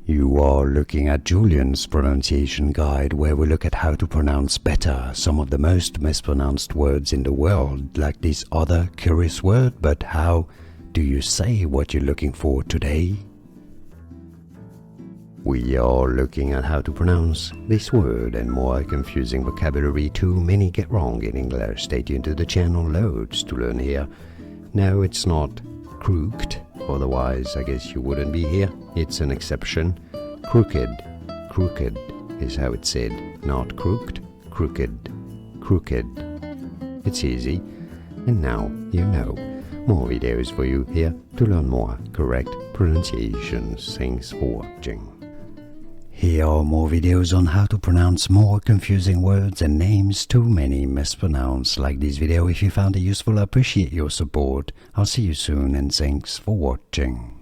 You are looking at Julian's pronunciation guide, where we look at how to pronounce better some of the most mispronounced words in the world, like this other curious word. But how do you say what you're looking for today? We are looking at how to pronounce this word and more confusing vocabulary too many get wrong in English. Stay tuned to the channel, loads to learn here. No, it's not crooked, otherwise I guess you wouldn't be here. It's an exception. Crooked. Crooked is how it's said, not crooked. Crooked. Crooked. It's easy. And now you know. More videos for you here to learn more correct pronunciations. Thanks for watching. Here are more videos on how to pronounce more confusing words and names too many mispronounced. Like this video if you found it useful. I appreciate your support. I'll see you soon and thanks for watching.